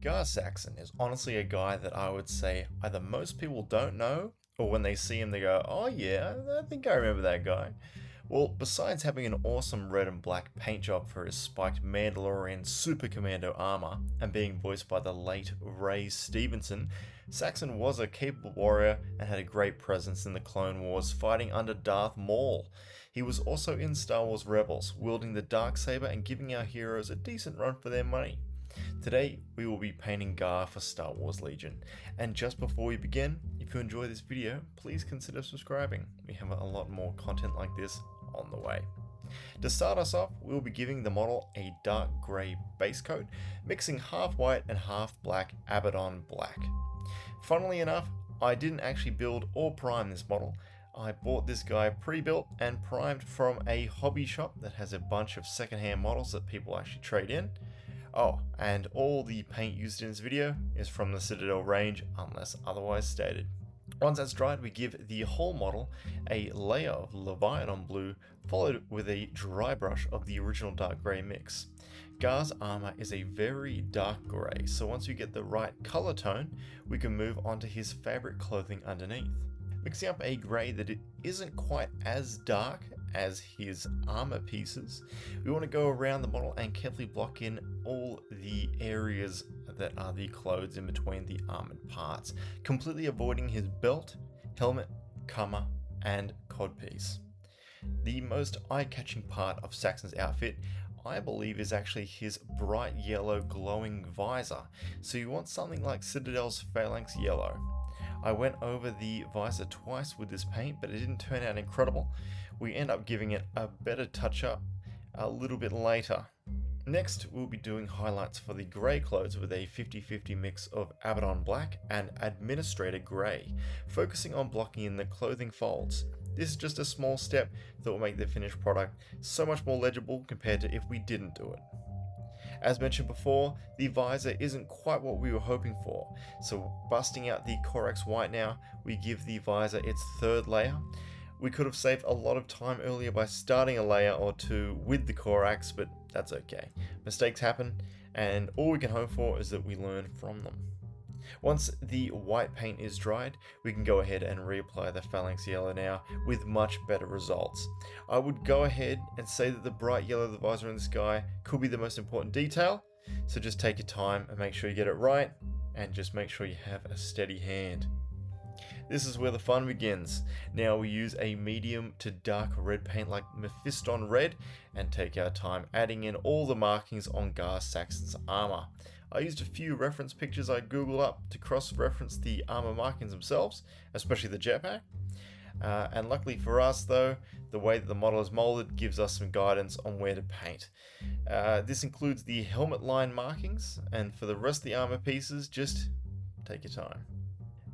Gar Saxon is honestly a guy that I would say either most people don't know, or when they see him they go, oh yeah, I think I remember that guy. Well, besides having an awesome red and black paint job for his spiked Mandalorian Super Commando armor and being voiced by the late Ray Stevenson, Saxon was a capable warrior and had a great presence in the Clone Wars fighting under Darth Maul. He was also in Star Wars Rebels, wielding the Darksaber and giving our heroes a decent run for their money. Today, we will be painting Gar for Star Wars Legion. And just before we begin, if you enjoy this video, please consider subscribing. We have a lot more content like this on the way. To start us off, we'll be giving the model a dark grey base coat, mixing half white and half black Abaddon black. Funnily enough, I didn't actually build or prime this model. I bought this guy pre-built and primed from a hobby shop that has a bunch of secondhand models that people actually trade in. Oh, and all the paint used in this video is from the Citadel range unless otherwise stated. Once that's dried, we give the whole model a layer of Leviathan blue, followed with a dry brush of the original dark grey mix. Gar's armor is a very dark grey, so once we get the right color tone, we can move on to his fabric clothing underneath. Mixing up a grey that it isn't quite as dark as his armor pieces, we want to go around the model and carefully block in all the areas that are the clothes in between the armored parts, completely avoiding his belt, helmet, kamma, and codpiece. The most eye-catching part of Saxon's outfit, I believe, is actually his bright yellow glowing visor, so you want something like Citadel's Phalanx Yellow. I went over the visor twice with this paint, but it didn't turn out incredible. We end up giving it a better touch up a little bit later. Next, we'll be doing highlights for the grey clothes with a 50-50 mix of Abaddon Black and Administrator Grey, focusing on blocking in the clothing folds. This is just a small step that will make the finished product so much more legible compared to if we didn't do it. As mentioned before, the visor isn't quite what we were hoping for, so busting out the Corax White now, we give the visor its third layer. We could have saved a lot of time earlier by starting a layer or two with the Corax, but that's okay. Mistakes happen, and all we can hope for is that we learn from them. Once the white paint is dried, we can go ahead and reapply the Phalanx Yellow now with much better results. I would go ahead and say that the bright yellow of the visor in this guy could be the most important detail, so just take your time and make sure you get it right, and just make sure you have a steady hand. This is where the fun begins. Now we use a medium to dark red paint like Mephiston Red and take our time adding in all the markings on Gar Saxon's armor. I used a few reference pictures I googled up to cross-reference the armor markings themselves, especially the jetpack. And luckily for us though, the way that the model is molded gives us some guidance on where to paint. This includes the helmet line markings, and for the rest of the armor pieces, just take your time.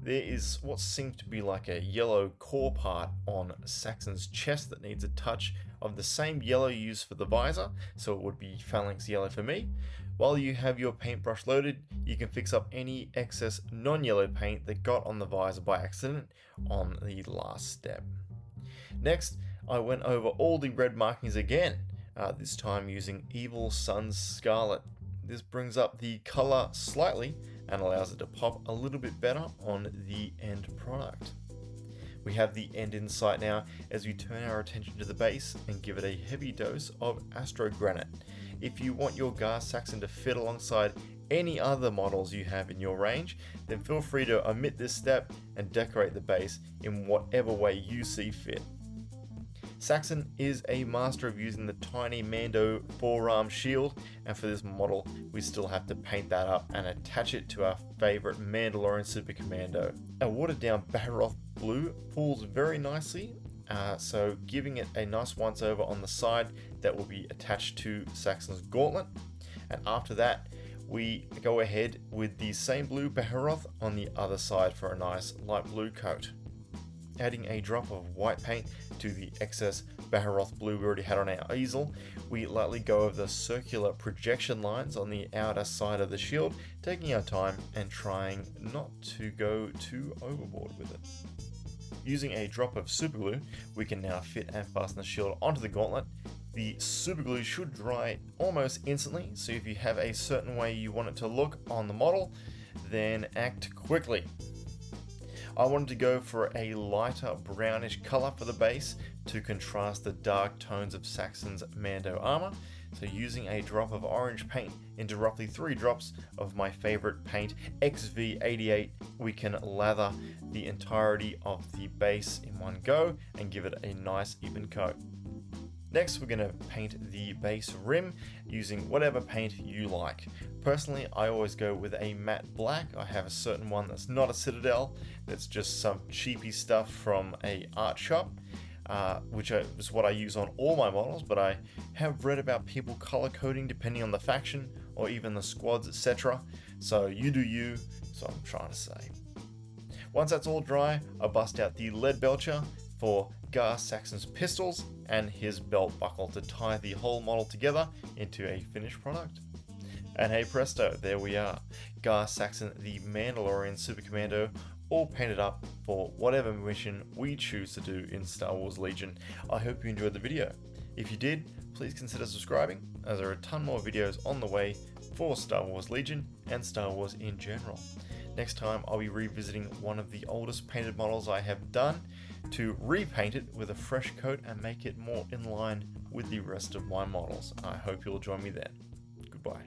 There is what seems to be like a yellow core part on Saxon's chest that needs a touch of the same yellow used for the visor, so it would be Phalanx Yellow for me. While you have your paintbrush loaded, you can fix up any excess non-yellow paint that got on the visor by accident on the last step. Next, I went over all the red markings again, this time using Evil Sun's Scarlet. This brings up the color slightly and allows it to pop a little bit better on the end product. We have the end in sight now as we turn our attention to the base and give it a heavy dose of Astro Granite. If you want your Gar Saxon to fit alongside any other models you have in your range, then feel free to omit this step and decorate the base in whatever way you see fit. Saxon is a master of using the tiny Mando forearm shield, and for this model we still have to paint that up and attach it to our favourite Mandalorian Super Commando. A watered down Baharoth blue pulls very nicely, so giving it a nice once over on the side that will be attached to Saxon's gauntlet, and after that we go ahead with the same blue Baharoth on the other side for a nice light blue coat. Adding a drop of white paint to the excess Baharoth blue we already had on our easel, we lightly go over the circular projection lines on the outer side of the shield, taking our time and trying not to go too overboard with it. Using a drop of super glue, we can now fit and fasten the shield onto the gauntlet, The super glue should dry almost instantly, so if you have a certain way you want it to look on the model, then act quickly. I wanted to go for a lighter brownish color for the base to contrast the dark tones of Saxon's Mando armor, so using a drop of orange paint into roughly 3 drops of my favorite paint, XV88, we can lather the entirety of the base in one go and give it a nice even coat. Next, we're going to paint the base rim using whatever paint you like. Personally, I always go with a matte black. I have a certain one that's not a Citadel, that's just some cheapy stuff from a art shop, which is what I use on all my models, but I have read about people color coding depending on the faction or even the squads, etc. So you do you, so I'm trying to say. Once that's all dry, I bust out the lead belcher for Gar Saxon's pistols and his belt buckle to tie the whole model together into a finished product. And hey presto, there we are. Gar Saxon, the Mandalorian Super Commando, all painted up for whatever mission we choose to do in Star Wars Legion. I hope you enjoyed the video. If you did, please consider subscribing, as there are a ton more videos on the way for Star Wars Legion and Star Wars in general. Next time I'll be revisiting one of the oldest painted models I have done to repaint it with a fresh coat and make it more in line with the rest of my models. I hope you'll join me then. Goodbye.